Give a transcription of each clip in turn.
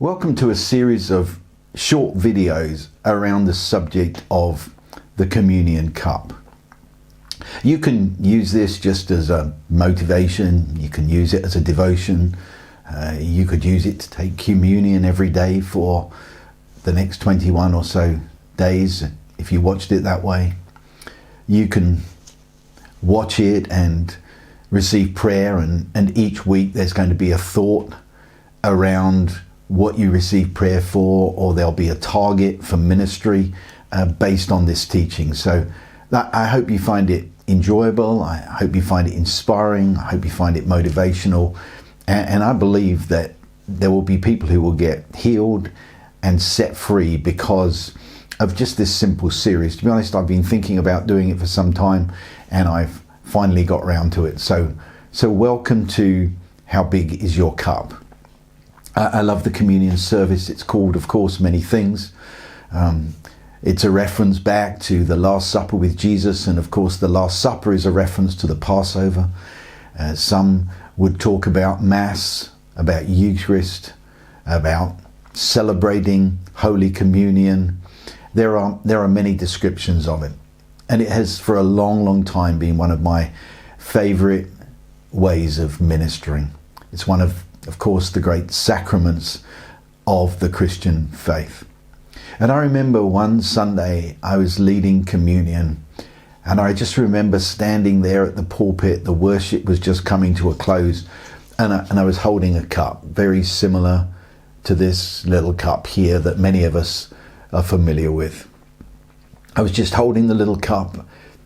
Welcome to a series of short videos around the subject of the communion cup. You can use this just as a motivation, you can use it as a devotion, you could use it to take communion every day for the next 21 or so days if you watched it that way. You can watch it and receive prayer, and each week there's going to be a thought around what you receive prayer for, or there'll be a target for ministry based on this teaching. So I hope you find it enjoyable, I hope you find it inspiring, I hope you find it motivational, and I believe that there will be people who will get healed and set free because of just this simple series. To be honest, I've been thinking about doing it for some time and I've finally got round to it. So welcome to How Big Is Your Cup? I love the communion service. It's called, of course, many things. It's a reference back to the Last Supper with Jesus, and of course the Last Supper is a reference to the Passover. Some would talk about Mass, about Eucharist, about celebrating Holy Communion. There are many descriptions of it, and it has for a long time been one of my favourite ways of ministering. It's one of course, the great sacraments of the Christian faith. And I remember one Sunday I was leading communion, and I just remember standing there at the pulpit. The worship was just coming to a close, and I was holding a cup, very similar to this little cup here that many of us are familiar with. I was just holding the little cup,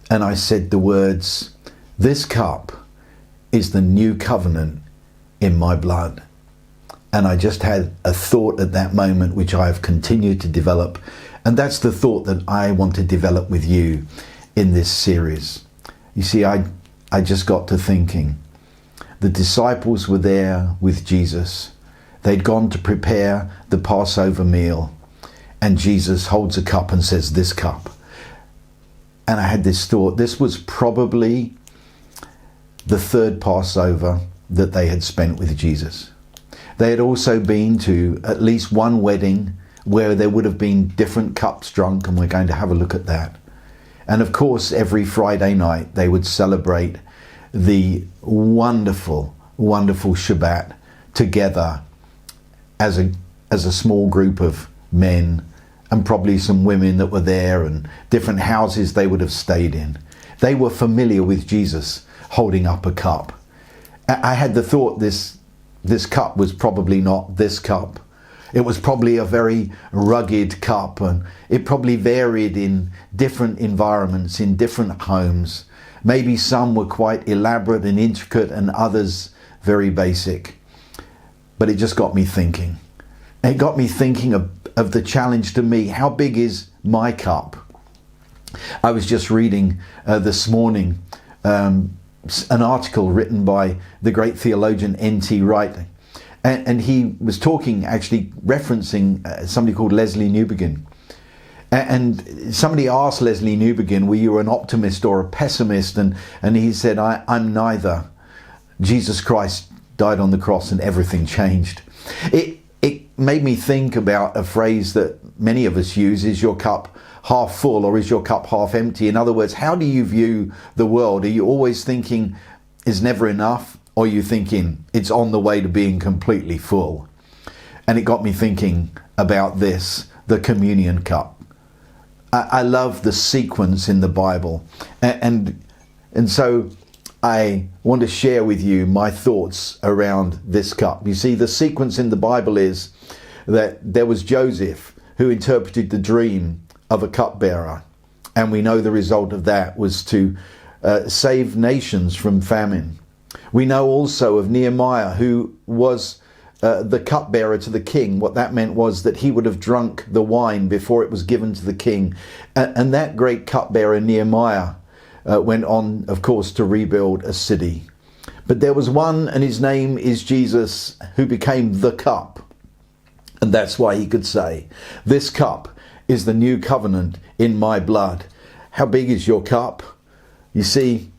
and I said the words, "This cup is the new covenant in my blood." And I just had a thought at that moment which I have continued to develop, and that's the thought that I want to develop with you in this series. You see, I just got to thinking, the disciples were there with Jesus. They'd gone to prepare the Passover meal, and Jesus holds a cup and says, "This cup." And I had this thought, this was probably the third Passover that they had spent with Jesus. They had also been to at least one wedding where there would have been different cups drunk, and we're going to have a look at that. And of course, every Friday night they would celebrate the wonderful Shabbat together as a small group of men, and probably some women that were there, and different houses they would have stayed in. They were familiar with Jesus holding up a cup. I had the thought this cup was probably not this cup. It was probably a very rugged cup, and it probably varied in different environments, in different homes. Maybe some were quite elaborate and intricate, and others very basic. But it just got me thinking. It got me thinking of the challenge to me. How big is my cup? I was just reading this morning an article written by the great theologian N.T. Wright, and he was talking, actually referencing somebody called Leslie Newbegin, and somebody asked Leslie Newbegin, were you an optimist or a pessimist? And he said, I'm neither. Jesus Christ died on the cross and everything changed. It made me think about a phrase that many of us use, is your cup half full or is your cup half empty? In other words, how do you view the world? Are you always thinking it's never enough, or are you thinking it's on the way to being completely full? And it got me thinking about this, the communion cup. I love the sequence in the Bible, and so I want to share with you my thoughts around this cup. You see, the sequence in the Bible is that there was Joseph who interpreted the dream of a cupbearer, and we know the result of that was to save nations from famine. We know also of Nehemiah, who was the cupbearer to the king. What that meant was that he would have drunk the wine before it was given to the king, and that great cupbearer Nehemiah went on, of course, to rebuild a city. But there was one, and his name is Jesus, who became the cup, and that's why he could say, "This cup is the new covenant in my blood." How big is your cup? You see,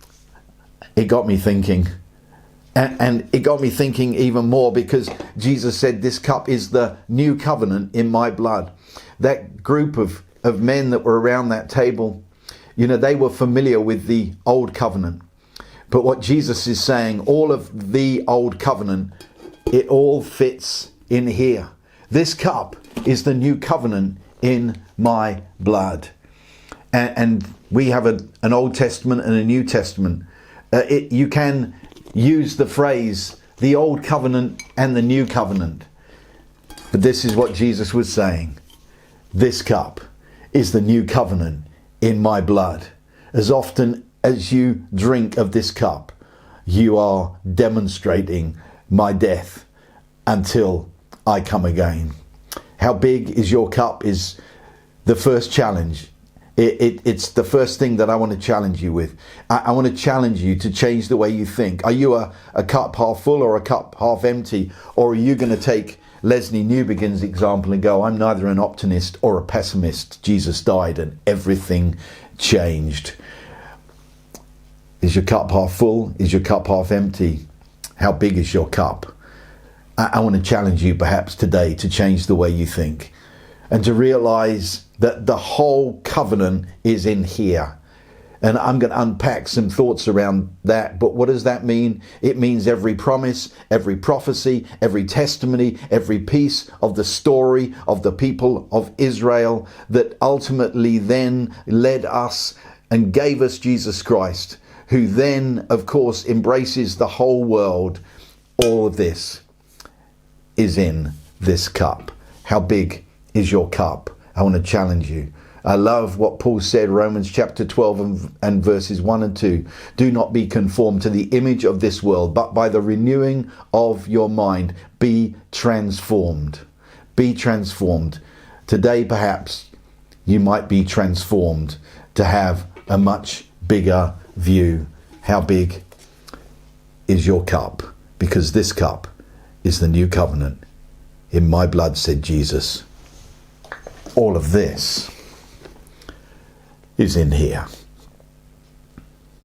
it got me thinking, And it got me thinking even more, because Jesus said, this cup is the new covenant in my blood. That group of men that were around that table, you know, they were familiar with the old covenant. But what Jesus is saying, all of the old covenant, it all fits in here. This cup is the new covenant in my blood. And we have an Old Testament and a New Testament. You can use the phrase, the old covenant and the new covenant. But this is what Jesus was saying. This cup is the new covenant in my blood. As often as you drink of this cup, you are demonstrating my death until I come again. How big is your cup is the first challenge. It's the first thing that I want to challenge you with. I want to challenge you to change the way you think. Are you a cup half full or a cup half empty? Or are you going to take Leslie Newbegin's example and go, I'm neither an optimist or a pessimist. Jesus died and everything changed. Is your cup half full? Is your cup half empty? How big is your cup? I want to challenge you perhaps today to change the way you think and to realize that the whole covenant is in here. And I'm going to unpack some thoughts around that. But what does that mean? It means every promise, every prophecy, every testimony, every piece of the story of the people of Israel that ultimately then led us and gave us Jesus Christ, who then, of course, embraces the whole world. All of this is in this cup. How big is your cup? I want to challenge you. I love what Paul said, Romans chapter 12 and verses 1 and 2. Do not be conformed to the image of this world, but by the renewing of your mind, be transformed. Be transformed. Today, perhaps, you might be transformed to have a much bigger view. How big is your cup? Because this cup is the new covenant in my blood, said Jesus. All of this is in here.